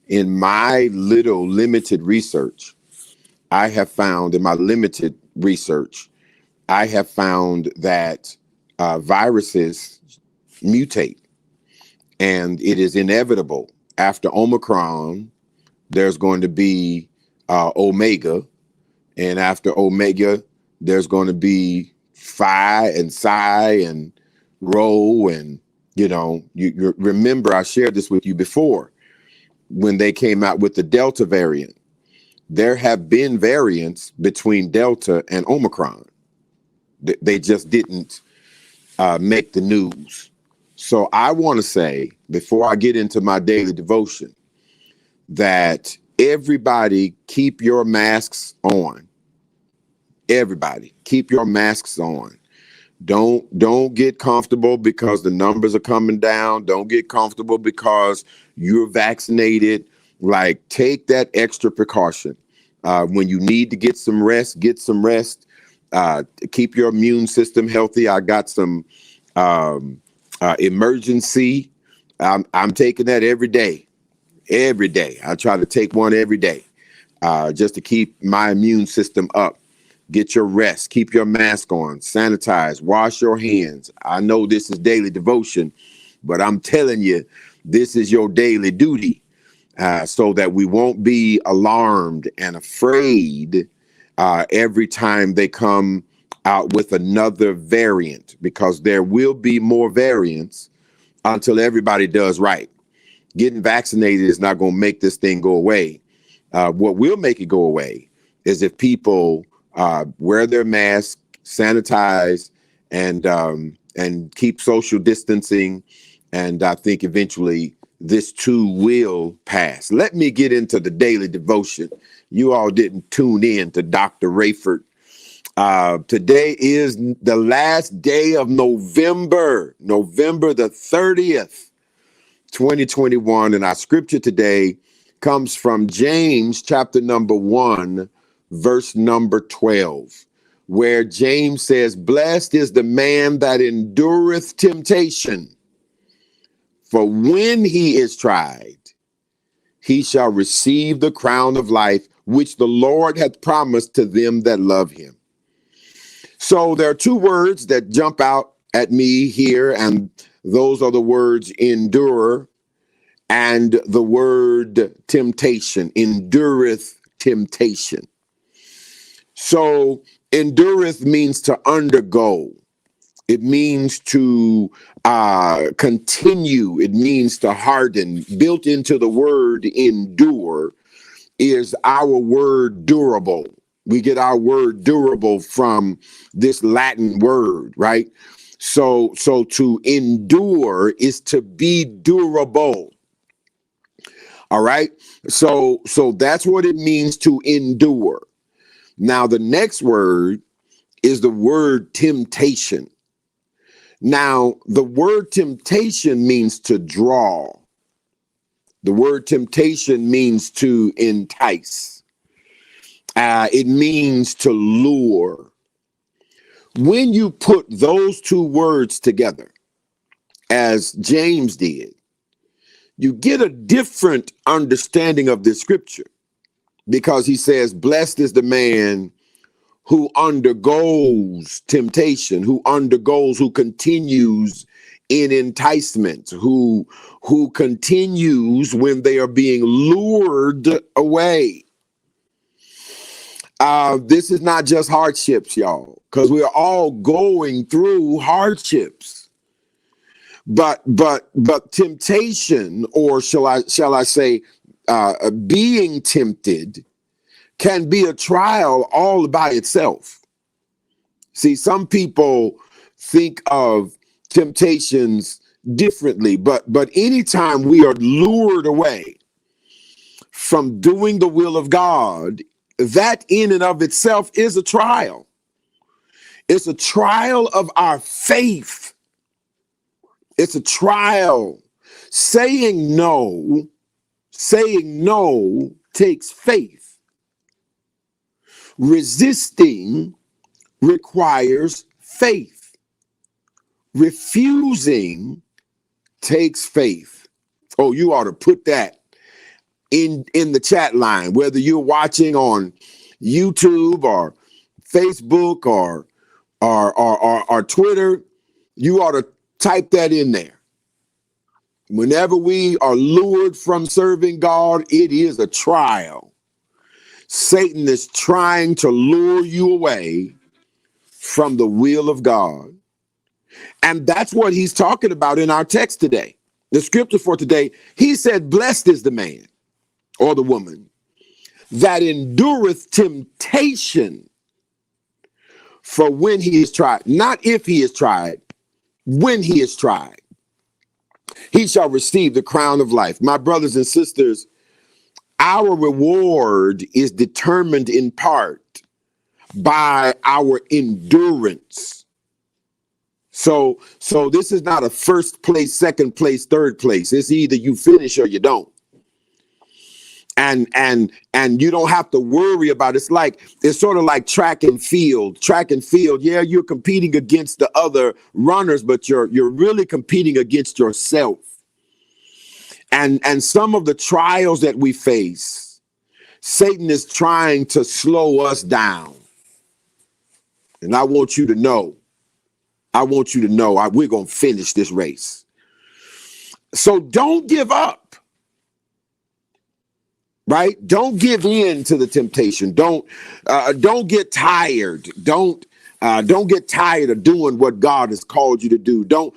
In my little limited research, I have found in my limited research, I have found that viruses mutate, and it is inevitable. After Omicron, there's going to be Omega, and after Omega, there's going to be Phi and Psi and Rho, and you remember I shared this with you before when they came out with the Delta variant. There have been variants between Delta and Omicron. They just didn't make the news. So I want to say, before I get into my daily devotion, that everybody keep your masks on. Everybody keep your masks on. Don't get comfortable because the numbers are coming down. Don't get comfortable because you're vaccinated. Like, take that extra precaution. When you need to get some rest, get some rest. Keep your immune system healthy. I got some emergency. I'm taking that every day. Every day. I try to take one every day just to keep my immune system up. Get your rest. Keep your mask on. Sanitize. Wash your hands. I know this is daily devotion, but I'm telling you, this is your daily duty so that we won't be alarmed and afraid every time they come out with another variant, because there will be more variants until everybody does right. Getting vaccinated is not going to make this thing go away. What will make it go away is if people wear their mask, sanitize, and keep social distancing. And I think eventually this too will pass. Let me get into the daily devotion. You all didn't tune in to Dr. Rayford. Today is the last day of November the 30th, 2021. And our scripture today comes from James chapter number 1, verse number 12, where James says, "Blessed is the man that endureth temptation, for when he is tried, he shall receive the crown of life, which the Lord hath promised to them that love him." So there are two words that jump out at me here, and those are the words endure and the word temptation. Endureth temptation. So endureth means to undergo. It means to continue. It means to harden. Built into the word endure is our word durable. We get our word durable from this Latin word, right? So to endure is to be durable. All right. So that's what it means to endure. Now, the next word is the word temptation. Now, the word temptation means to draw. The word temptation means to entice. It means to lure. When you put those two words together, as James did, you get a different understanding of this scripture, because he says, "Blessed is the man who undergoes temptation, who continues in enticement, who continues when they are being lured away." This is not just hardships, y'all, because we're all going through hardships. But temptation, or shall I say, being tempted, can be a trial all by itself. See, some people think of temptations differently, but anytime we are lured away from doing the will of God, that in and of itself is a trial. It's a trial of our faith. It's a trial. Saying no takes faith. Resisting requires faith. Refusing takes faith. Oh, you ought to put that in the chat line, whether you're watching on YouTube or Facebook or Twitter, you ought to type that in there. Whenever we are lured from serving God, it is a trial. Satan is trying to lure you away from the will of God. And that's what he's talking about in our text today. The scripture for today, he said, blessed is the man or the woman that endureth temptation, for when he is tried, not if he is tried, when he is tried, he shall receive the crown of life. My brothers and sisters, our reward is determined in part by our endurance. So this is not a first place, second place, third place. It's either you finish or you don't. And you don't have to worry about it. It's sort of like track and field. Track and field, yeah, you're competing against the other runners, but you're really competing against yourself. And some of the trials that we face, Satan is trying to slow us down. And I want you to know, we're going to finish this race. So don't give up. Right? Don't give in to the temptation. Don't get tired. Don't get tired of doing what God has called you to do. Don't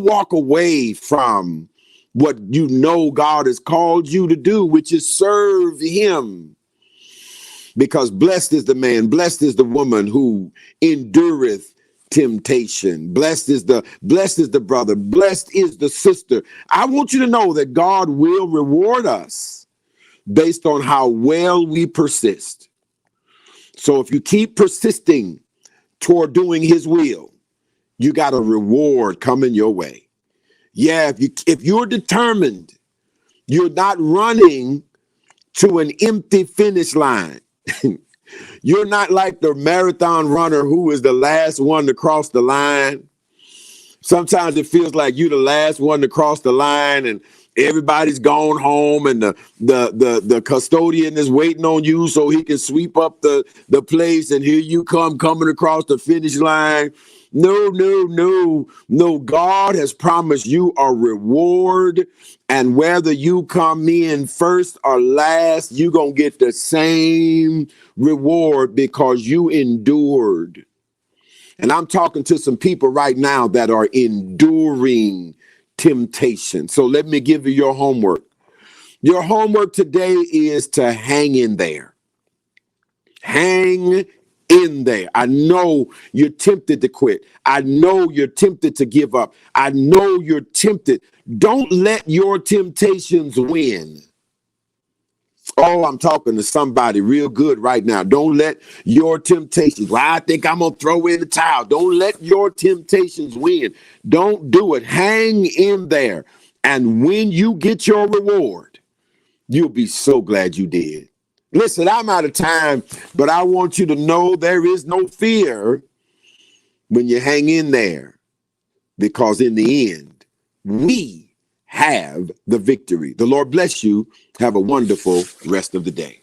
walk away from what you know God has called you to do, which is serve him. Because blessed is the man, blessed is the woman who endureth temptation. Blessed is the brother, blessed is the sister. I want you to know that God will reward us based on how well we persist. So if you keep persisting toward doing his will, you got a reward coming your way. Yeah, if you're determined, you're not running to an empty finish line. You're not like the marathon runner who is the last one to cross the line. Sometimes it feels like you're the last one to cross the line and everybody's gone home and the custodian is waiting on you so he can sweep up the place, and here you coming across the finish line. No. God has promised you a reward, and whether you come in first or last, you're going to get the same reward because you endured. And I'm talking to some people right now that are enduring temptation. So let me give you your homework. Your homework today is to hang in there. Hang in there. I know you're tempted to quit. I know you're tempted to give up. I know you're tempted. Don't let your temptations win. Oh, I'm talking to somebody real good right now. Don't let your temptations, well, I think I'm going to throw in the towel. Don't let your temptations win. Don't do it. Hang in there. And when you get your reward, you'll be so glad you did. Listen, I'm out of time, but I want you to know there is no fear when you hang in there, because in the end, we have the victory. The Lord bless you. Have a wonderful rest of the day.